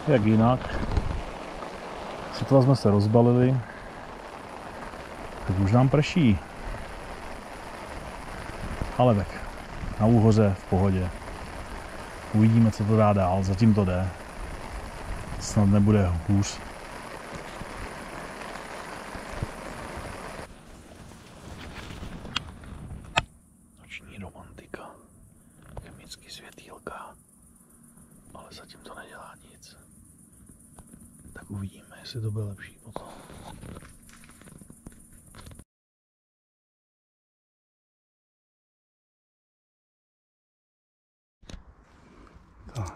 Jak jinak. Sotva jsme se rozbalili. Teď už nám prší. Ale tak, na úhoře v pohodě. Uvidíme, co to dá dál. Zatím to jde. Snad nebude hůř. Noční romantika. Chemický světýlka. Ale zatím to nedělá nic. Tak uvidíme, jestli to bude lepší potom. Tak.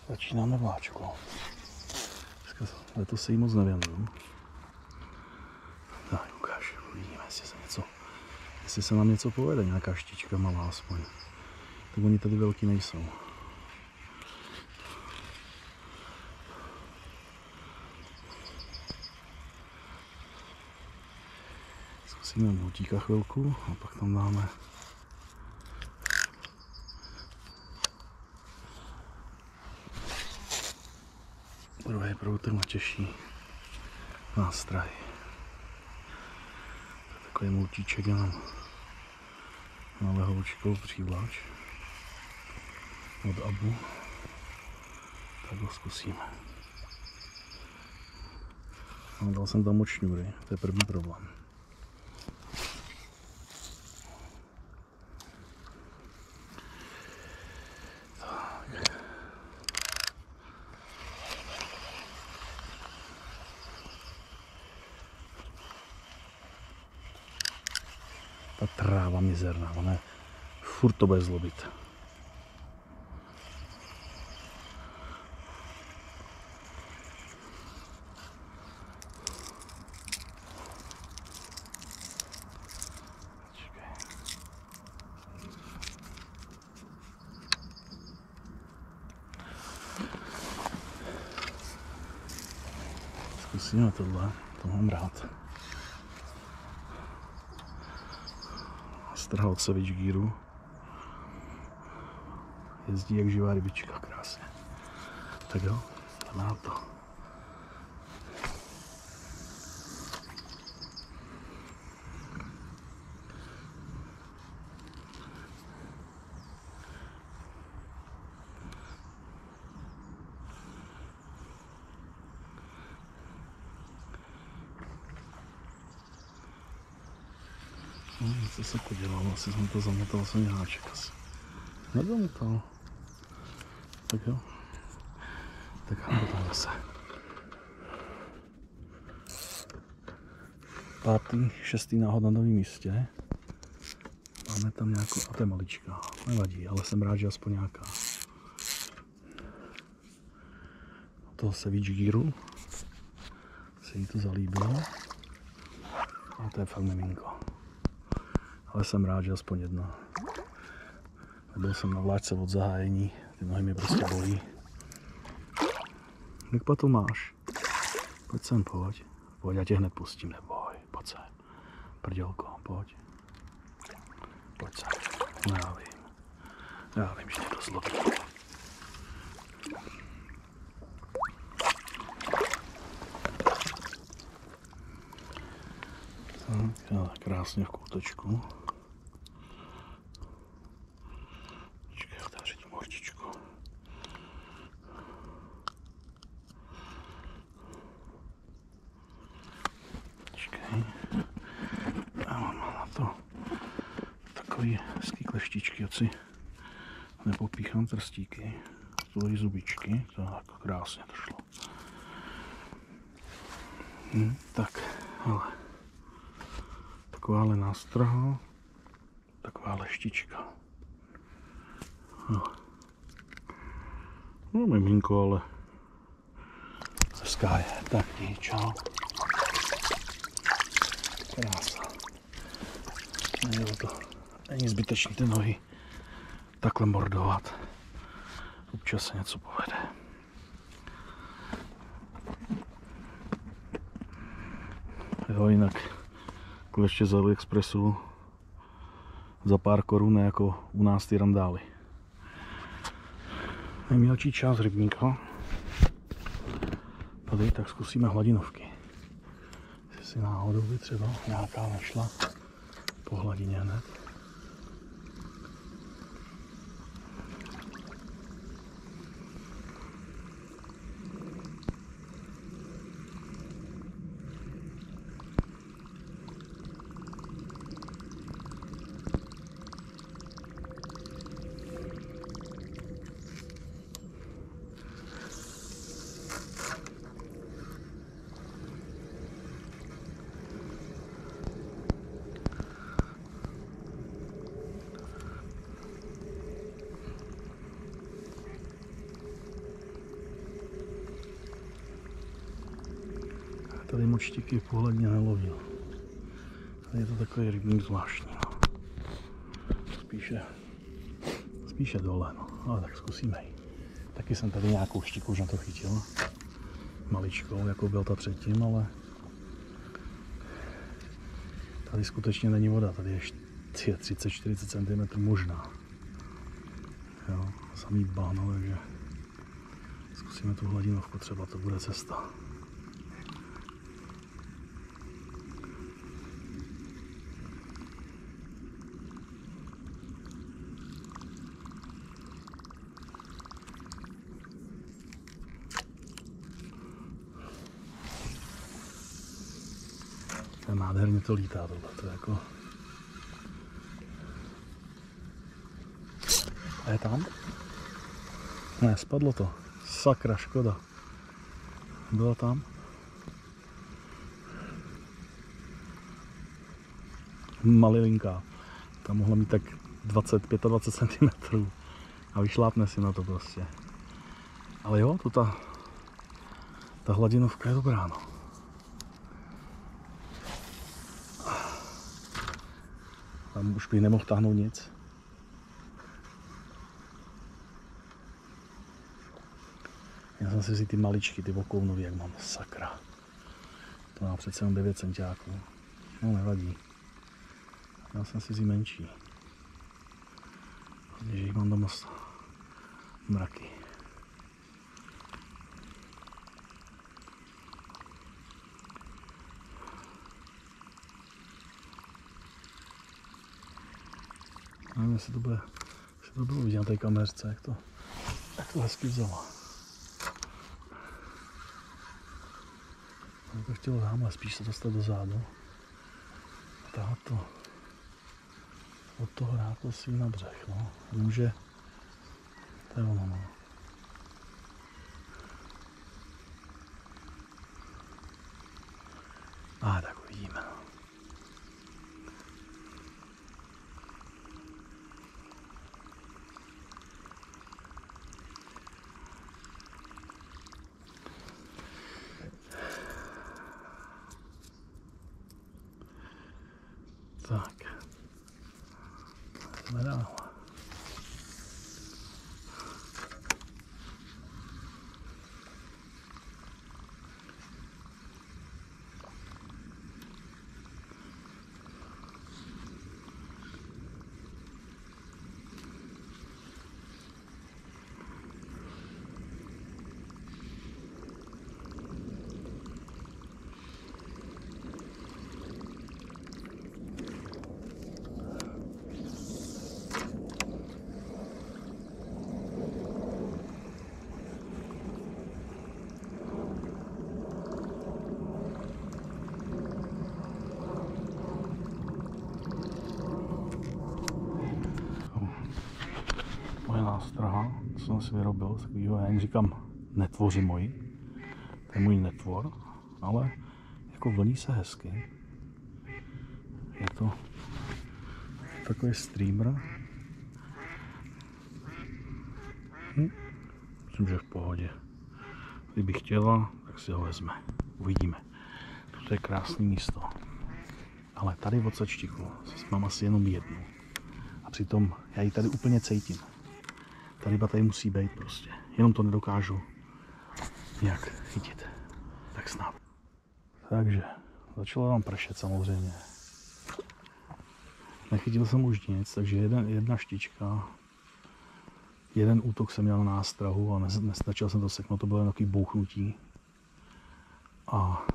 Začínáme vláčko. Letos se jí moc nevěnuju. Tak, ukáž, uvidíme, jestli se nám něco povede, nějaká štička malá aspoň. Tak oni tady velký nejsou. Zkusíme multíka chvilku a pak tam dáme druhý prouter na těžší nástroj. Takový multíček jenom na lehoučkou přívlač od Abu. Tak ho zkusíme. No, dal jsem tam moc šňůry, to je první problém. Ta tráva mizerná, ona je, furt to bude zlobit. Zkusíme tohle, to mám rád. Strhal od Savage Gearu. Jezdí jak živá rybička, krásně. Tak jo, jdeme na to. Co se podělalo, asi jsem to zamotal, jsem háček asi. Nezamotal. Tak jo. Tak a potom zase. 5. 6. náhod na novém místě. Máme tam nějakou, a to je maličká, nevadí, ale jsem rád, že aspoň nějaká. Toho Savage Gearu se jí to zalíbilo. A to je fakt miminko. Ale jsem rád, že aspoň jedna. Nebyl jsem na vláčce od zahájení, ty nohy mě prostě bolí. Jak to máš? Pojď sem, pojď. Pojď, já tě hned pustím, neboj. Pojď sem. Prdělko, pojď. Pojď sem. No já vím. Já vím, že tě to zlobí. Tak, ale krásně v koutečku. Počkej, otevři tím horčičku. Počkej. Já mám na to takový hezký kleštičky, ať si nepopíchám trstíky. Stojí zubičky, tak krásně to šlo. Tak, ale takováhle nástraha, takováhle štička. No miminko, ale hezká je. Tak ti, čau. Krása. Není zbytečný ty nohy takhle mordovat. Občas se něco povede. Jo, jinak ještě z AliExpressu za pár korun, jako u nás ty randály. nejmělčí část rybníka. Tady tak zkusíme hladinovky. Jestli náhodou by třeba nějaká našla po hladině hned. Tady moc štíky pohledně nelovil. Tady je to takový rybník zvláštní. No. Spíše dole, no. Ale tak zkusíme ji. Taky jsem tady nějakou štiku už na to chytil. Maličkou, jako byl ta předtím, ale tady skutečně není voda. Tady je 30-40 cm možná. Jo, samý bahno, takže zkusíme tu hladinovku, třeba to bude cesta. Nádherně to lítá tohle, to je jako... A je tam? Ne, spadlo to. Sakra, škoda. Byla tam? Malilinká. Tam mohla mít tak 20-25 cm. A vyšlápne si na to prostě. Ale jo, to ta hladinovka je dobrá, no. Tam už bych nemohl táhnout nic. Já jsem si vzít ty maličky, ty okounový, jak mám, sakra. To má přece jen 9 centiáků. No nevadí. Já jsem si vzít menší. Hlavně, že jich mám doma mraky. Nevím, jestli to bylo vidět na té kamerce, jak to hezky vzala. Já to chtěl tamhle spíš se dostat do zádu. Tahat to od toho dát to svým na břeh, no. Může, to je ono, no. Tak uvidíme, no. Tak, jdeme dál. Nástraha, co jsem si vyrobil, takovýho, já jim říkám netvoři moji, to je můj netvor, ale jako vlní se hezky. Je to takový streamer. Myslím, že v pohodě. Kdyby chtěla, tak si ho vezme. Uvidíme. To je krásné místo. Ale tady od sačtiku mám asi jenom jednu. A přitom já ji tady úplně cítím. Ta ryba tady musí být prostě. Jenom to nedokážu nějak chytit. Tak snad. Takže začalo nám pršet samozřejmě. Nechytil jsem už nic, takže jedna štička Jeden útok jsem měl na nástrahu a nestačil jsem to seknout, to bylo jen takový bouchnutí. A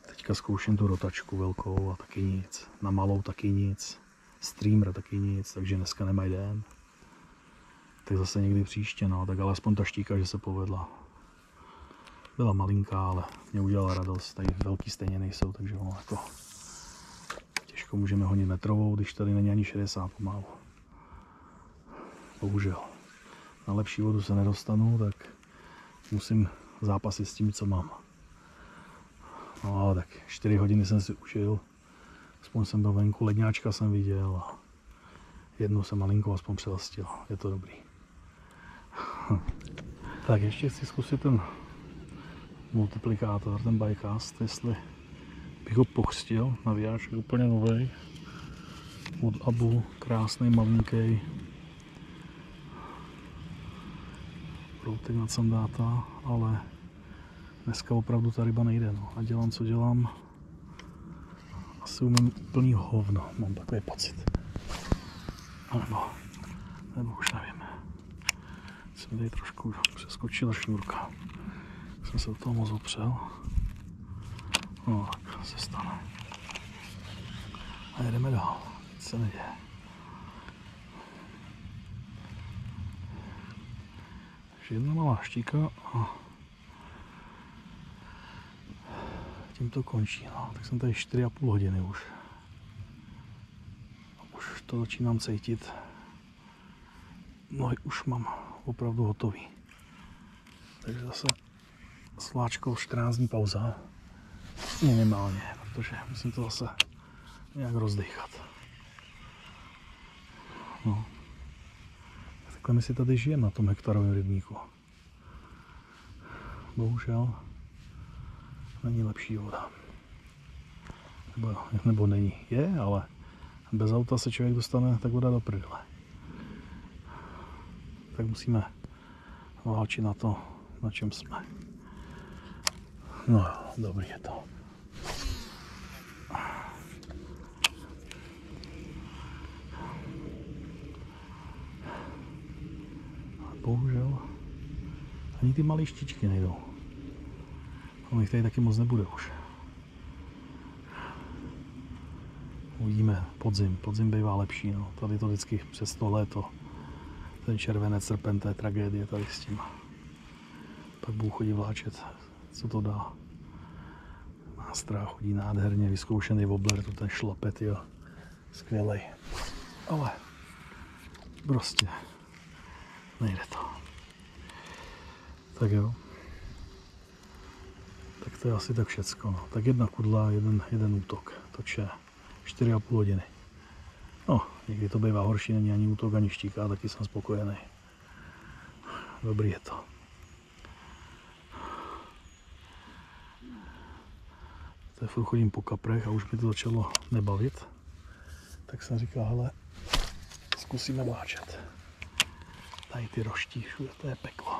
teďka zkouším tu rotačku velkou a taky nic. Na malou taky nic. Streamer taky nic, takže dneska nemají den. Tak zase někdy příště, no, tak alespoň ta štíka, že se povedla. Byla malinká, ale mě udělala radost, tady velký stejně nejsou, takže ono jako těžko můžeme honit metrovou, když tady není ani 60 pomalu. Bohužel. Na lepší vodu se nedostanu, tak musím zápasit s tím, co mám. No ale tak 4 hodiny jsem si užil, aspoň jsem byl venku, ledňáčka jsem viděl a jednu jsem malinko aspoň přelastil, je to dobrý. Tak ještě chci zkusit ten multiplikátor, ten Bycast, jestli bych ho pokřtil, navijáč je úplně nový, od Abu, krásný, malinký, proutek na sandáta, ale dneska opravdu ta ryba nejde, no. A dělám, co dělám, asi umím plný hovno, mám takový pocit. Nebo už nevím. Jsem tady trošku přeskočila šňůrka. Jsem se do toho moc opřel. No tak se stane. A jedeme dál. Nic se neděje. Takže jedna malá štíka a tím to končí. No. Tak jsem tady 4,5 hodiny už. Už to začínám cítit. Nohy už mám opravdu hotový. Takže zase s vláčkou 14 dní pauza. Minimálně, protože musím to zase nějak rozdýchat. No. Takhle my si tady žijeme na tom hektarovém rybníku. Bohužel není lepší voda. Nebo není. Je, ale bez auta se člověk dostane tak voda do prdele. Tak musíme válčit na to, na čem jsme. No jo, dobrý je to. Bohužel ani ty malé štičky nejdou. Ale jich tady taky moc nebude už. Uvidíme podzim. Podzim bývá lepší. No. Tady to vždycky přes to léto. Ten červenec, srpen, to je tragédie tady s tím. Pak budu chodit vláčet, co to dá. Nástrah chodí nádherně, vyzkoušený wobbler, tu ten šlapet, jo. Skvělej. Ale prostě nejde to. Tak jo. Tak to je asi tak všecko. No. Tak jedna kudla, jeden útok. Toče 4,5 hodiny. No, někdy to bývá horší, není ani útok, ani štíka, taky jsem spokojený. Dobrý je to. Teď furt chodím po kaprech a už mi to začalo nebavit. Tak jsem říkal, hele, zkusíme vláčet. Tady ty roští, všude to je peklo.